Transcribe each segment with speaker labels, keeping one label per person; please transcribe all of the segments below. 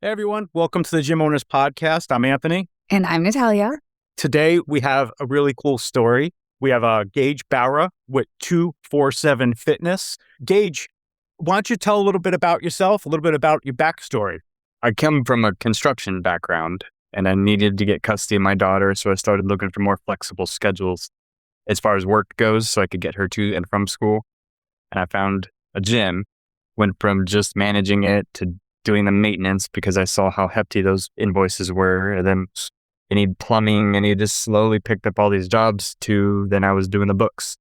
Speaker 1: Hey everyone, welcome to the Gym Owners Podcast. I'm Anthony.
Speaker 2: And I'm Natalia.
Speaker 1: Today we have a really cool story. We have Gage Bowra with 247 Fitness. Gage, why don't you tell a little bit about yourself, a little bit about your backstory?
Speaker 3: I come from a construction background and I needed to get custody of my daughter, so I started looking for more flexible schedules as far as work goes so I could get her to and from school. And I found a gym, went from just managing it to doing the maintenance because I saw how hefty those invoices were. And then I need plumbing, and he just slowly picked up all these jobs to then I was doing the books.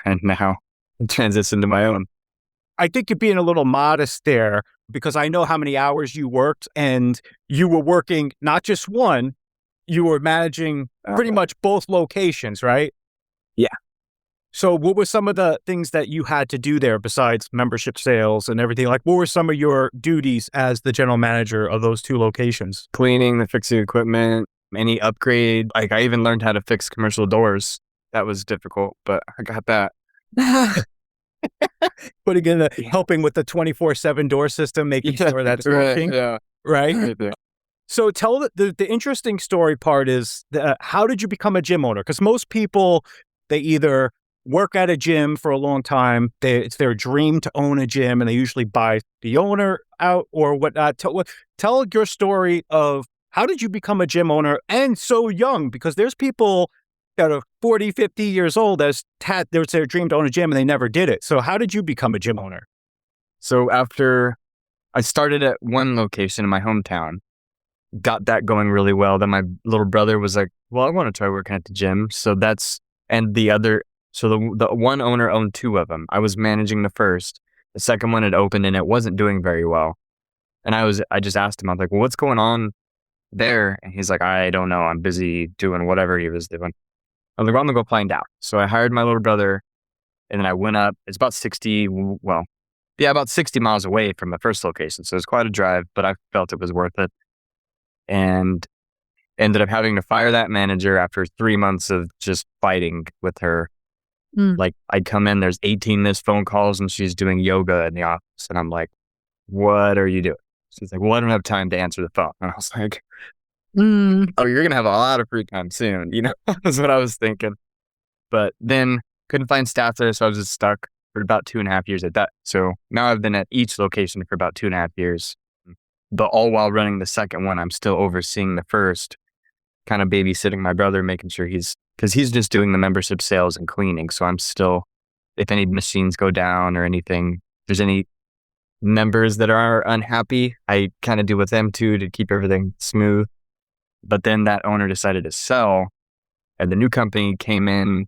Speaker 3: And now I transitioned to my own.
Speaker 1: I think you're being a little modest there because I know how many hours you worked, and you were working not just one, you were managing pretty much both locations, right?
Speaker 3: Yeah.
Speaker 1: So what were some of the things that you had to do there besides membership sales and everything? Like, what were some of your duties as the general manager of those two locations?
Speaker 3: Cleaning, the fixing equipment, any upgrade. Like I even learned how to fix commercial doors. That was difficult, but I got that.
Speaker 1: Putting in helping with the 24/7 door system, making sure that's working.
Speaker 3: Yeah.
Speaker 1: Right? So tell the interesting story part is, how did you become a gym owner? Because most people, they either work at a gym for a long time, it's their dream to own a gym, and they usually buy the owner out or whatnot. Tell your story of how did you become a gym owner and so young? Because there's people that are 40, 50 years old there's their dream to own a gym and they never did it. So how did you become a gym owner?
Speaker 3: So after I started at one location in my hometown, got that going really well. Then my little brother was like, well, I want to try working at the gym. So the one owner owned two of them. I was managing the first. The second one had opened and it wasn't doing very well. And I just asked him, I was like, well, what's going on there? And he's like, I don't know. I'm busy doing whatever he was doing. I was like, well, I'm going to go find out. So I hired my little brother and then I went up. It's about 60 miles away from the first location. So it was quite a drive, but I felt it was worth it. And ended up having to fire that manager after 3 months of just fighting with her. Like I'd come in, there's 18 missed phone calls and she's doing yoga in the office. And I'm like, what are you doing? She's like, well, I don't have time to answer the phone. And I was like, oh, you're going to have a lot of free time soon. You know, that's what I was thinking. But then couldn't find staff there. So I was just stuck for about 2.5 years at that. So now I've been at each location for about 2.5 years. But all while running the second one, I'm still overseeing the first, kind of babysitting my brother, making sure because he's just doing the membership sales and cleaning. So I'm still, if any machines go down or anything, if there's any members that are unhappy, I kind of deal with them too to keep everything smooth. But then that owner decided to sell, and the new company came in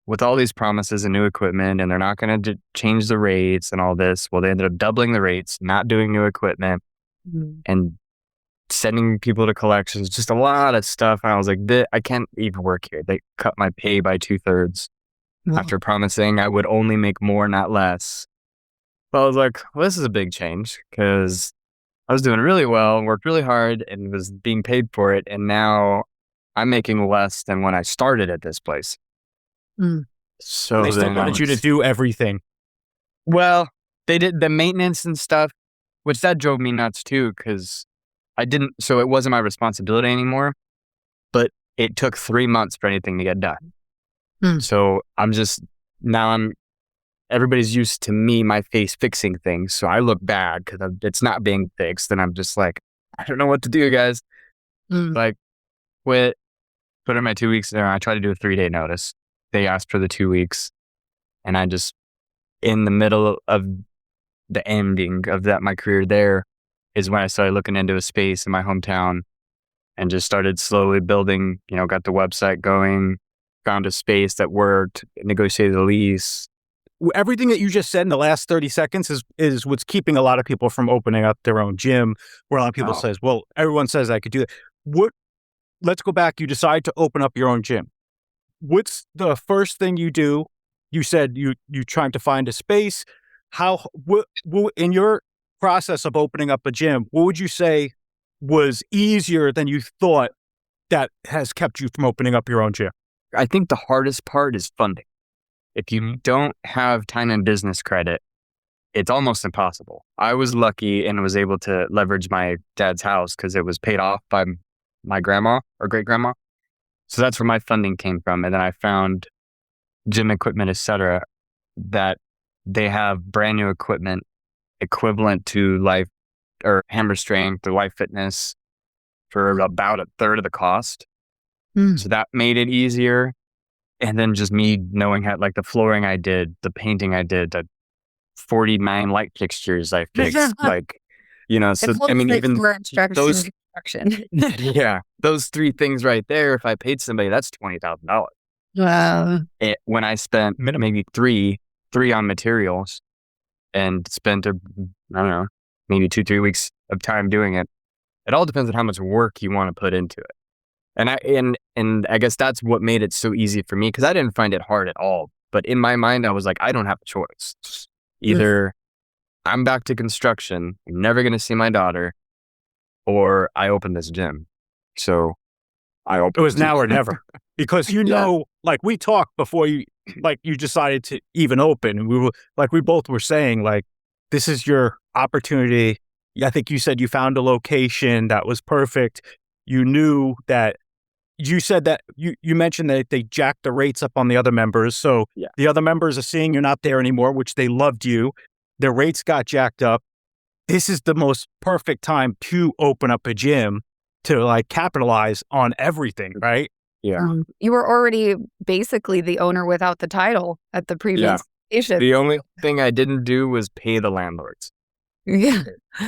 Speaker 3: with all these promises and new equipment, and they're not going to change the rates and all this. Well, they ended up doubling the rates, not doing new equipment, and sending people to collections, just a lot of stuff. And I was like, I can't even work here. They cut my pay by 2/3 after promising I would only make more, not less. But I was like, well, this is a big change because I was doing really well, worked really hard, and was being paid for it. And now I'm making less than when I started at this place. So
Speaker 1: they still wanted you to do everything.
Speaker 3: Well, they did the maintenance and stuff, which that drove me nuts too, because so it wasn't my responsibility anymore, but it took 3 months for anything to get done. So everybody's used to my face fixing things. So I look bad because it's not being fixed. And I'm just like, I don't know what to do, guys. Like, quit, put in my 2 weeks there. I tried to do a 3-day notice. They asked for the 2 weeks. And I just, in the middle of the ending of my career there, is when I started looking into a space in my hometown and just started slowly building, got the website going, found a space that worked, negotiated a lease.
Speaker 1: Everything that you just said in the last 30 seconds is what's keeping a lot of people from opening up their own gym, where a lot of people says, well, everyone says I could do that. Let's go back. You decide to open up your own gym. What's the first thing you do? You said you trying to find a space. What in your process of opening up a gym, what would you say was easier than you thought that has kept you from opening up your own gym?
Speaker 3: I think the hardest part is funding. If you don't have time and business credit, it's almost impossible. I was lucky and was able to leverage my dad's house because it was paid off by my grandma or great grandma. So that's where my funding came from. And then I found gym equipment, etc., that they have brand new equipment equivalent to Life or Hammer Strength or Life Fitness for about a third of the cost. So that made it easier. And then just me knowing how, like, the flooring I did, the painting I did, the 49 light fixtures I fixed, like, so I mean, even those, yeah, those three things right there, if I paid somebody, that's $20,000.
Speaker 2: Wow.
Speaker 3: When I spent maybe three on materials and spent, I don't know, maybe 2-3 weeks of time doing it. It all depends on how much work you want to put into it. And I guess that's what made it so easy for me, because I didn't find it hard at all. But in my mind, I was like, I don't have a choice. Either I'm back to construction, I'm never going to see my daughter, or I open this gym. So I opened
Speaker 1: it was now or never, because like we talked before you decided to even open, and we both were saying, like, this is your opportunity. I think you said you found a location that was perfect. You knew that. You said that you mentioned that they jacked the rates up on the other members. So the other members are seeing you're not there anymore, which they loved you. Their rates got jacked up. This is the most perfect time to open up a gym to, like, capitalize on everything, right?
Speaker 3: Yeah.
Speaker 2: You were already basically the owner without the title at the previous station.
Speaker 3: The only thing I didn't do was pay the landlords.
Speaker 2: Yeah.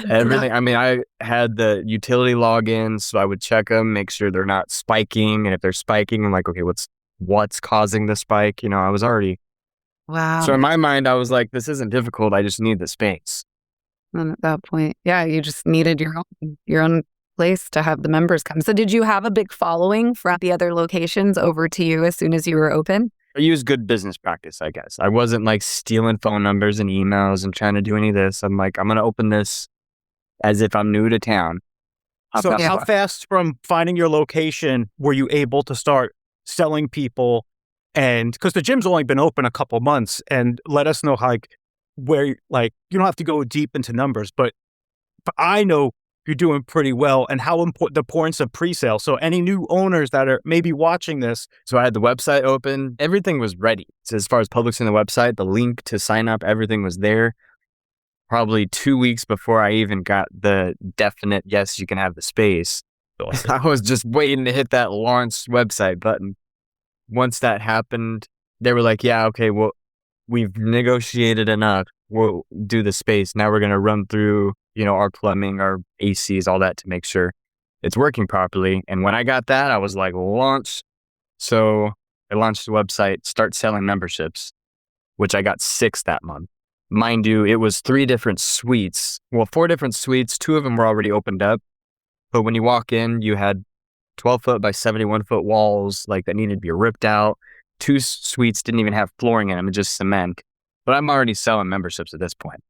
Speaker 3: Everything. I mean, I had the utility logins, so I would check them, make sure they're not spiking. And if they're spiking, I'm like, okay, what's causing the spike? I was already.
Speaker 2: Wow.
Speaker 3: So in my mind, I was like, this isn't difficult. I just need the space.
Speaker 2: And at that point, you just needed your own place to have the members come. So did you have a big following from the other locations over to you as soon as you were open?
Speaker 3: I used good business practice, I guess. I wasn't like stealing phone numbers and emails and trying to do any of this. I'm like, I'm going to open this as if I'm new to town.
Speaker 1: So how fast from finding your location were you able to start selling people? And because the gym's only been open a couple months, and let us know how, where, like, you don't have to go deep into numbers, but I know you're doing pretty well, and how important the importance of pre-sale. So any new owners that are maybe watching this.
Speaker 3: So I had the website open. Everything was ready. So as far as publishing the website, the link to sign up, everything was there. Probably 2 weeks before I even got the definite, yes, you can have the space. I was just waiting to hit that launch website button. Once that happened, they were like, yeah, okay, well, we've negotiated enough. We'll do the space. Now we're going to run through, our plumbing, our ACs, all that to make sure it's working properly. And when I got that, I was like, launch. So I launched the website, start selling memberships, which I got 6 that month. Mind you, it was 3 different suites. Well, 4 different suites. 2 of them were already opened up. But when you walk in, you had 12-foot by 71-foot walls, like, that needed to be ripped out. 2 suites didn't even have flooring in them, just cement. But I'm already selling memberships at this point.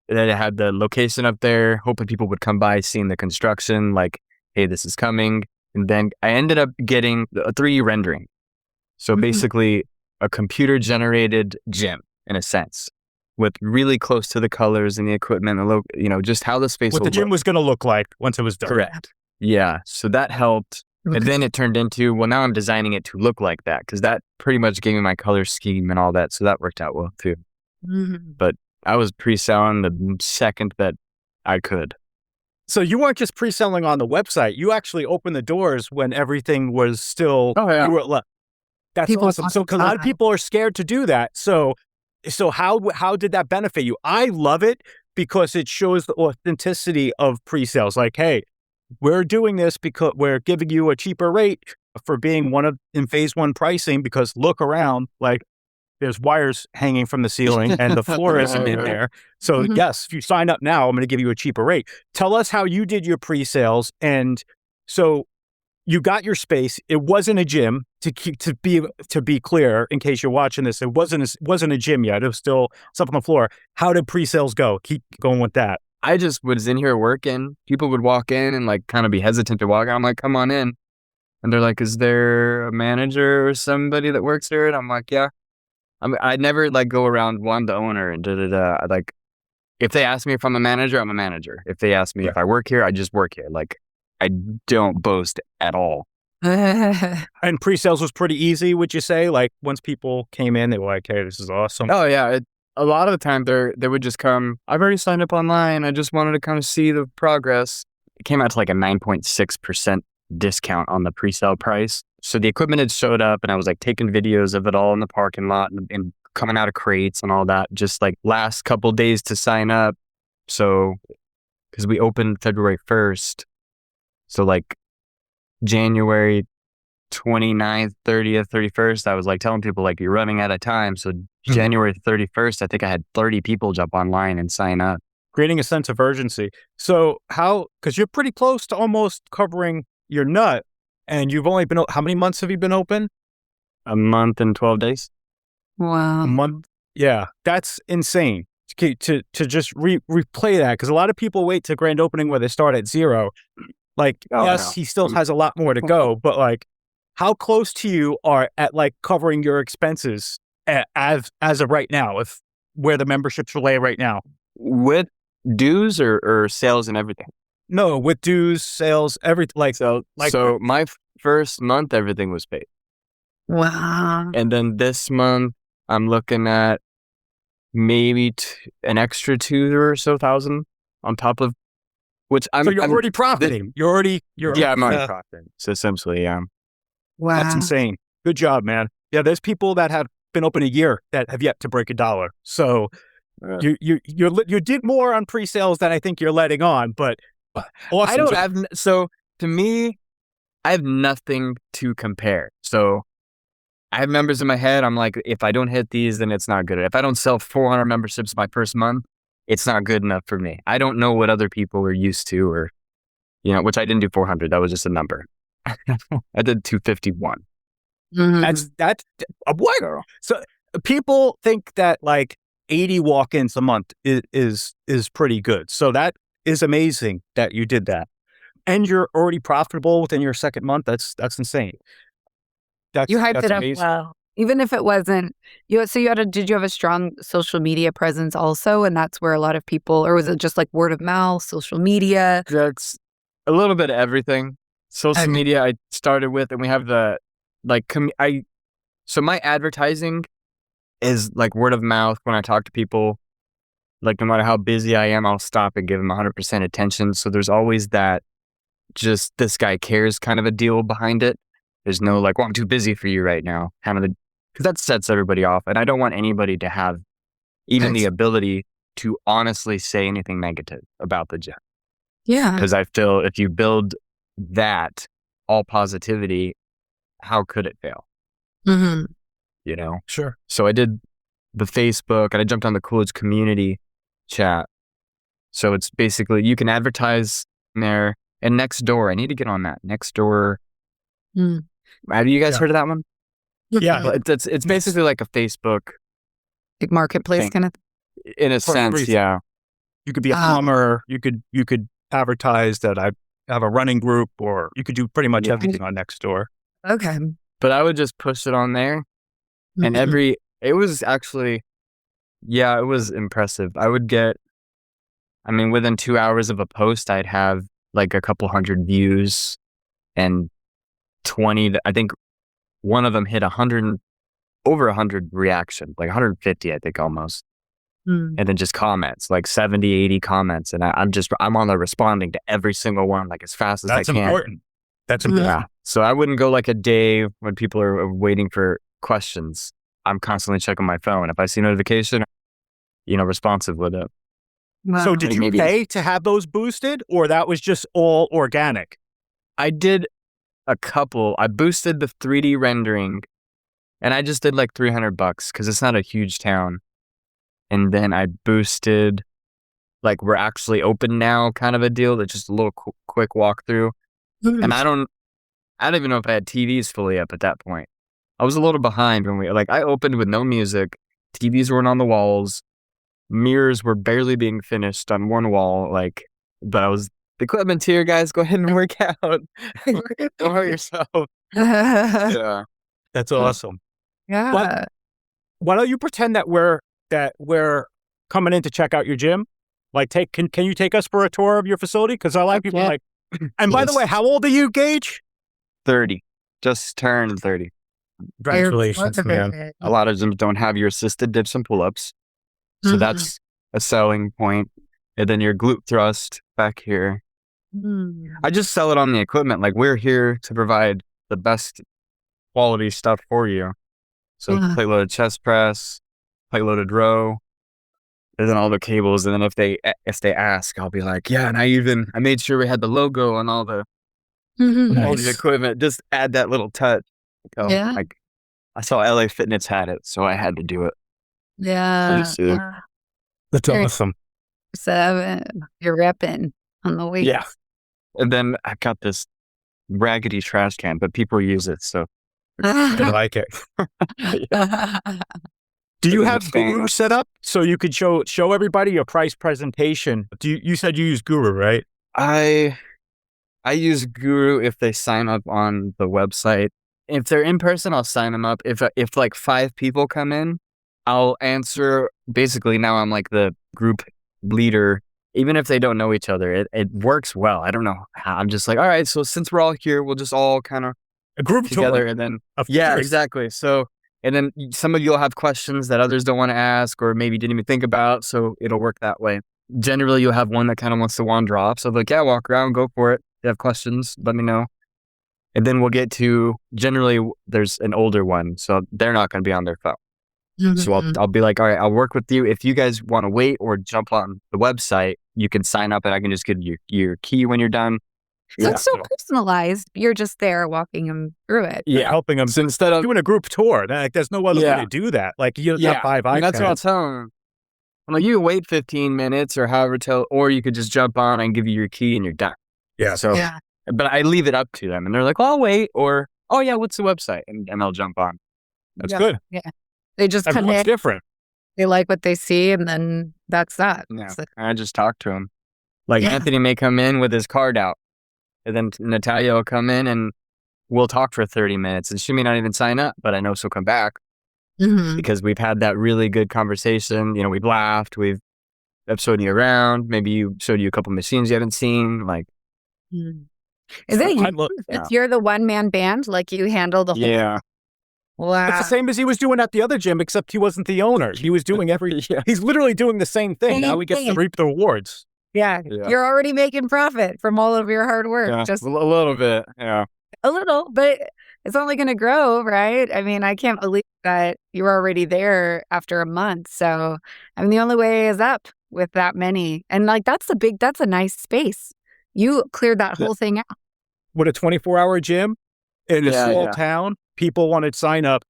Speaker 3: And then I had the location up there, hoping people would come by, seeing the construction, like, hey, this is coming. And then I ended up getting a 3D rendering. So basically a computer-generated gym, in a sense, with really close to the colors and the equipment, and just how the space
Speaker 1: what the gym was going to look like once it was done.
Speaker 3: Correct. Yeah. So that helped. Okay. And then it turned into, well, now I'm designing it to look like that, because that pretty much gave me my color scheme and all that. So that worked out well, too. But I was pre-selling the second that I could.
Speaker 1: So you weren't just pre-selling on the website. You actually opened the doors when everything was still...
Speaker 3: Oh, yeah.
Speaker 1: That's people awesome. So because a lot of people are scared to do that. So how did that benefit you? I love it because it shows the authenticity of pre-sales. Like, hey, we're doing this because we're giving you a cheaper rate for being in phase 1 pricing, because look around, like, there's wires hanging from the ceiling and the floor isn't in there. So yes, if you sign up now, I'm going to give you a cheaper rate. Tell us how you did your pre-sales. And so you got your space. It wasn't a gym, to be clear, in case you're watching this. It wasn't a gym yet. It was still stuff on the floor. How did pre-sales go? Keep going with that.
Speaker 3: I just was in here working. People would walk in and, like, kind of be hesitant to walk in. I'm like, come on in. And they're like, is there a manager or somebody that works there? And I'm like, yeah. I never like go around, well, I'm the owner and Like, if they ask me if I'm a manager, I'm a manager. If they ask me if I work here, I just work here. Like, I don't boast at all.
Speaker 1: And pre-sales was pretty easy, would you say? Like once people came in, they were like, "Hey, this is awesome."
Speaker 3: Oh yeah, a lot of the time they would just come. I've already signed up online. I just wanted to kind of see the progress. It came out to like a 9.6% discount on the pre-sale price. So the equipment had showed up, and I was like taking videos of it all in the parking lot and coming out of crates and all that. Just like last couple days to sign up. So because we opened February 1st, so like January 29th, 30th, 31st, I was like telling people like you're running out of time. So January 31st, I think I had 30 people jump online and sign up.
Speaker 1: Creating a sense of urgency. So because you're pretty close to almost covering your nut, and you've only been, how many months have you been open?
Speaker 3: A month and 12 days.
Speaker 2: Wow.
Speaker 1: A month. Yeah, that's insane. To just replay that, because a lot of people wait to grand opening where they start at zero. Like, he still has a lot more to go, but like, how close to you are at like covering your expenses as of right now, if where the memberships relay right now?
Speaker 3: With dues or sales and everything?
Speaker 1: No, with dues, sales, everything.
Speaker 3: So my first month, everything was paid.
Speaker 2: Wow.
Speaker 3: And then this month, I'm looking at maybe an extra 2,000 or so on top of which I'm.
Speaker 1: So you're already profiting. I'm already
Speaker 3: profiting. So essentially,
Speaker 2: Wow.
Speaker 1: That's insane. Good job, man. Yeah, there's people that have been open a year that have yet to break $1. So you did more on pre-sales than I think you're letting on. But awesome.
Speaker 3: I don't have. So to me, I have nothing to compare. So I have numbers in my head. I'm like, if I don't hit these, then it's not good. If I don't sell 400 memberships my first month, it's not good enough for me. I don't know what other people are used to, or, which I didn't do 400. That was just a number. I did 251.
Speaker 2: Mm-hmm.
Speaker 1: That's what? So people think that like 80 walk-ins a month is pretty good. So that is amazing that you did that. And you're already profitable within your second month. That's insane.
Speaker 2: You hyped it up
Speaker 1: amazing.
Speaker 2: well. Even if it wasn't, did you have a strong social media presence also? And that's where a lot of people, or was it just like word of mouth, social media?
Speaker 3: That's a little bit of everything. Social media I started with, and we have so my advertising is like word of mouth. When I talk to people, like no matter how busy I am, I'll stop and give them 100% attention. So there's always that, just this guy cares kind of a deal behind it. There's no like, well, I'm too busy for you right now, kind of because that sets everybody off. And I don't want anybody to have even the ability to honestly say anything negative about the gym.
Speaker 2: Yeah.
Speaker 3: Because I feel if you build that all positivity, how could it fail?
Speaker 2: Mm-hmm.
Speaker 1: Sure.
Speaker 3: So I did the Facebook, and I jumped on the Coolidge community chat. So it's basically, you can advertise there. And Nextdoor, I need to get on that. Nextdoor. Have you guys heard of that one?
Speaker 1: Yeah.
Speaker 3: It's basically like a Facebook.
Speaker 2: Like marketplace kind of?
Speaker 3: In a sense, yeah.
Speaker 1: You could be a plumber. You could advertise that I have a running group, or you could do pretty much everything on Nextdoor.
Speaker 2: Okay.
Speaker 3: But I would just push it on there. And it was actually, it was impressive. I would get, within 2 hours of a post, I'd have like a couple hundred views and 20, I think one of them hit over 100 reactions, like 150, I think almost. And then just comments, like 70, 80 comments. And I'm on there responding to every single one, like as fast as I can.
Speaker 1: That's important.
Speaker 3: Yeah. So I wouldn't go like a day when people are waiting for questions. I'm constantly checking my phone. If I see notification, responsive with it.
Speaker 2: Wow.
Speaker 1: So did you pay to have those boosted, or that was just all organic?
Speaker 3: I did a couple. I boosted the 3D rendering, and I just did like $300 because it's not a huge town. And then I boosted, like, we're actually open now kind of a deal. That's just a little quick walkthrough. And I don't even know if I had TVs fully up at that point. I was a little behind when I opened with no music. TVs weren't on the walls. Mirrors were barely being finished on one wall. But the equipment's here, guys. Go ahead and work out. Don't hurt yourself. Yeah.
Speaker 1: That's awesome.
Speaker 2: Yeah.
Speaker 1: why don't you pretend that we're coming in to check out your gym? Like, can you take us for a tour of your facility? Because I like people like. And by the way, how old are you, Gage?
Speaker 3: 30. Just turned 30.
Speaker 1: Congratulations, man.
Speaker 3: A lot of them don't have your assisted dips and pull-ups. So that's a selling point. And then your glute thrust back here. I just sell it on the equipment. Like, we're here to provide the best quality stuff for you. So plate loaded chest press, plate loaded row, and then all the cables. And then if they ask, I'll be like, yeah, and I made sure we had the logo on all the equipment. Just add that little touch. Like, I saw LA Fitness had it, so I had to do it.
Speaker 2: Yeah.
Speaker 1: That's awesome.
Speaker 2: 7, you're repping on the weight.
Speaker 1: Yeah.
Speaker 3: And then I got this raggedy trash can, but people use it, so
Speaker 1: I like it. Do you have Guru set up so you could show everybody your price presentation? You said you use Guru, right?
Speaker 3: I use Guru if they sign up on the website. If they're in person, I'll sign them up. If like 5 people come in, I'll answer. Basically, now I'm like the group leader. Even if they don't know each other, it works well. I don't know how. I'm just like, all right, so since we're all here, we'll just all kind of
Speaker 1: a group
Speaker 3: together, and then exactly. So, and then some of you'll have questions that others don't want to ask, or maybe didn't even think about. So it'll work that way. Generally, you'll have one that kind of wants to wander off. So like, yeah, walk around, go for it. If you have questions, let me know. And then we'll get to, generally, there's an older one, so they're not going to be on their phone. So I'll be like, all right, I'll work with you. If you guys want to wait or jump on the website, you can sign up and I can just give you your key when you're done.
Speaker 2: So it's so personalized. You're just there walking them through it.
Speaker 1: Yeah, helping them. So instead of doing a group tour, like, there's no other way to do that. Like, you got 5 iPads.
Speaker 3: That's what I'll tell them. I'm like, you can wait 15 minutes or however or you could just jump on and give you your key and you're done.
Speaker 1: Yeah.
Speaker 3: So, but I leave it up to them and they're like, well, I'll wait. Or, oh yeah, what's the website? And they'll jump on.
Speaker 1: That's good.
Speaker 2: Yeah. They just
Speaker 1: connect. What's different?
Speaker 2: They like what they see, and then that's that.
Speaker 3: Yeah. I just talk to him. Like, Anthony may come in with his card out, and then Natalia will come in, and we'll talk for 30 minutes. And she may not even sign up, but I know she'll come back because we've had that really good conversation. You know, we've laughed, I've showed you around. Maybe you showed you a couple machines you haven't seen. Like,
Speaker 2: is it you? If you're the one-man band, like you handle the whole.
Speaker 3: Yeah.
Speaker 2: Wow.
Speaker 1: It's the same as he was doing at the other gym, except he wasn't the owner. He was doing he's literally doing the same thing. Now he gets to reap the rewards.
Speaker 2: Yeah. You're already making profit from all of your hard work.
Speaker 3: Yeah, just a little bit. Yeah.
Speaker 2: A little, but it's only going to grow, right? I mean, I can't believe that you're already there after a month. So, I mean, the only way is up with that many. And like, that's a nice space. You cleared that whole thing out.
Speaker 1: With a 24-hour gym in a small town, people want to sign up.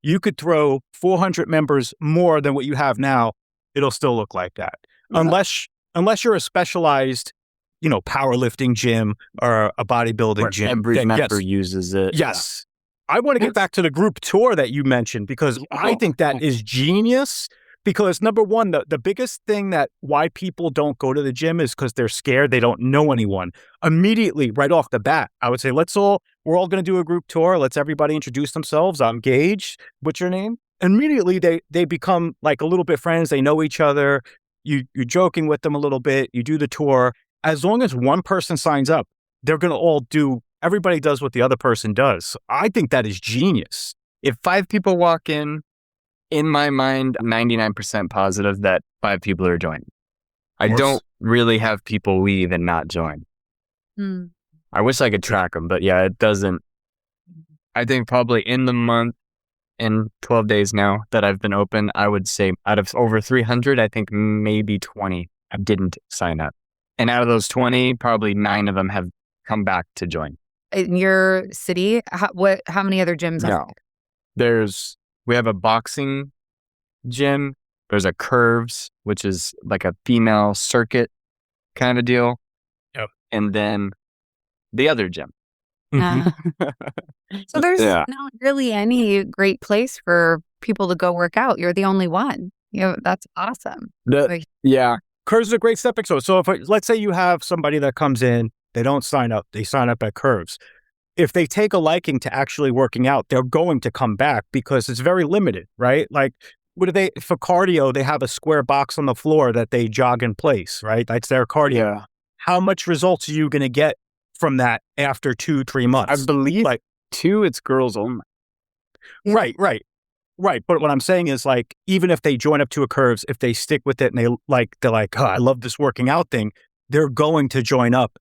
Speaker 1: You could throw 400 members more than what you have now. It'll still look like that. Unless you're a specialized, powerlifting gym or a bodybuilding gym.
Speaker 3: Every member uses it.
Speaker 1: Yes. I want to get back to the group tour that you mentioned because I think that is genius. Because number one, the biggest thing that why people don't go to the gym is because they're scared. They don't know anyone. Immediately, right off the bat, I would say, we're all going to do a group tour. Let's everybody introduce themselves. I'm Gage. What's your name? Immediately, they become like a little bit friends. They know each other. You're joking with them a little bit. You do the tour. As long as one person signs up, they're going to everybody does what the other person does. I think that is genius.
Speaker 3: If 5 people walk in my mind, 99% positive that 5 people are joining. I don't really have people leave and not join. I wish I could track them, but yeah, it doesn't. I think probably in the month, in 12 days now that I've been open, I would say out of over 300, I think maybe 20 didn't sign up. And out of those 20, probably 9 of them have come back to join.
Speaker 2: In your city, how many other gyms are
Speaker 3: there? We have a boxing gym. There's a Curves, which is like a female circuit kind of deal. Yep. And then the other gym.
Speaker 2: So there's not really any great place for people to go work out. You're the only one. That's awesome.
Speaker 1: Curves is a great stepping stone. So let's say you have somebody that comes in, they don't sign up. They sign up at Curves. If they take a liking to actually working out, they're going to come back because it's very limited, right? Like what do they, for cardio, they have a square box on the floor that they jog in place, right? That's their cardio.
Speaker 3: Yeah.
Speaker 1: How much results are you going to get from that after 2-3 months?
Speaker 3: I believe 2, it's girls only.
Speaker 2: Yeah.
Speaker 1: Right. But what I'm saying is like, even if they join up to a curves, if they stick with it and they're like, oh, I love this working out thing, they're going to join up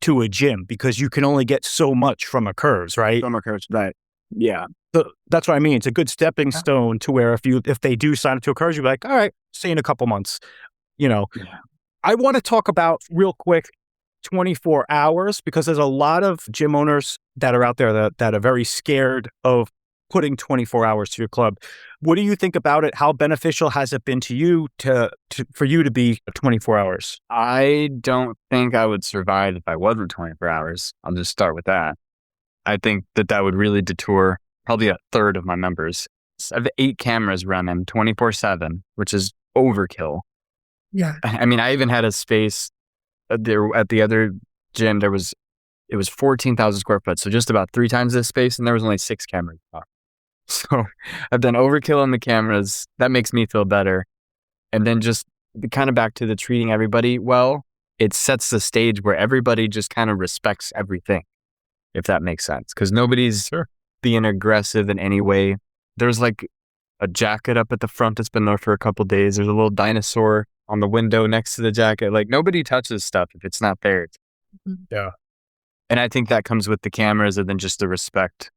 Speaker 1: to a gym because you can only get so much from a curves, right?
Speaker 3: From a curves, right. Yeah.
Speaker 1: So that's what I mean. It's a good stepping stone to where if they do sign up to a curves, you'll be like, all right, see you in a couple months.
Speaker 3: Yeah.
Speaker 1: I want to talk about real quick 24 hours because there's a lot of gym owners that are out there that are very scared of putting 24 hours to your club. What do you think about it? How beneficial has it been to you for you to be 24 hours?
Speaker 3: I don't think I would survive if I wasn't 24 hours. I'll just start with that. I think that would really detour probably a third of my members. I have 8 cameras running 24/7, which is overkill.
Speaker 2: Yeah.
Speaker 3: I mean, I even had a space there at the other gym. It was 14,000 square foot, so just about 3 times this space, and there was only 6 cameras. So I've done overkill on the cameras. That makes me feel better. And then just kind of back to the treating everybody well, it sets the stage where everybody just kind of respects everything, if that makes sense. Because nobody's being aggressive in any way. There's like a jacket up at the front that's been there for a couple days. There's a little dinosaur on the window next to the jacket. Like nobody touches stuff if it's not there.
Speaker 1: Yeah.
Speaker 3: And I think that comes with the cameras and then just the respect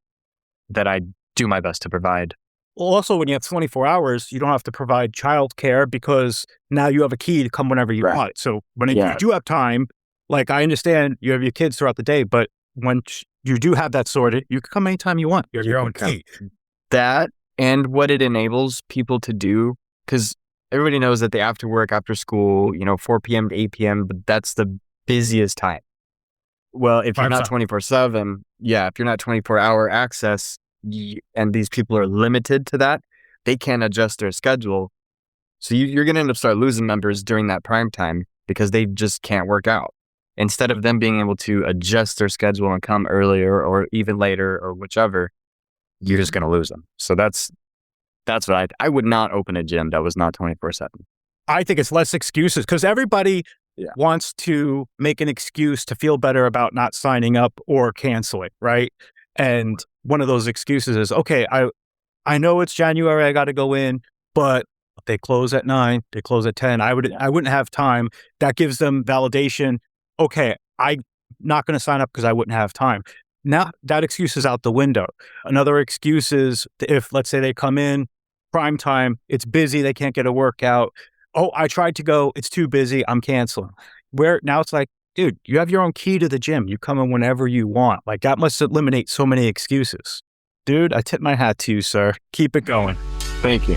Speaker 3: that I do my best to provide.
Speaker 1: Well, also when you have 24 hours, you don't have to provide childcare because now you have a key to come whenever you want. So when you do have time, like I understand you have your kids throughout the day, but when you do have that sorted, you can come anytime you want. You have your own key.
Speaker 3: That and what it enables people to do, because everybody knows that the after work, after school, 4 p.m. to 8 p.m., but that's the busiest time. Well, if you're not 24/7, if you're not 24-hour access, and these people are limited to that, they can't adjust their schedule. So you're going to end up start losing members during that prime time because they just can't work out. Instead of them being able to adjust their schedule and come earlier or even later or whichever, you're just going to lose them. So that's what I would not open a gym that was not 24/7.
Speaker 1: I think it's less excuses because everybody wants to make an excuse to feel better about not signing up or canceling, right? And one of those excuses is, okay, I know it's January, I got to go in, but they close at 9, they close at 10. I wouldn't have time. That gives them validation. Okay, I'm not going to sign up because I wouldn't have time. Now that excuse is out the window. Another excuse is if, let's say they come in prime time, it's busy, they can't get a workout. Oh, I tried to go, it's too busy, I'm canceling. Where now it's like, dude, you have your own key to the gym. You come in whenever you want. Like that must eliminate so many excuses. Dude, I tip my hat to you, sir. Keep it going.
Speaker 3: Thank you.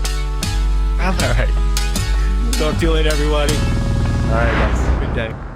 Speaker 1: All right. Talk to you later, everybody.
Speaker 3: All right, guys.
Speaker 1: Good day.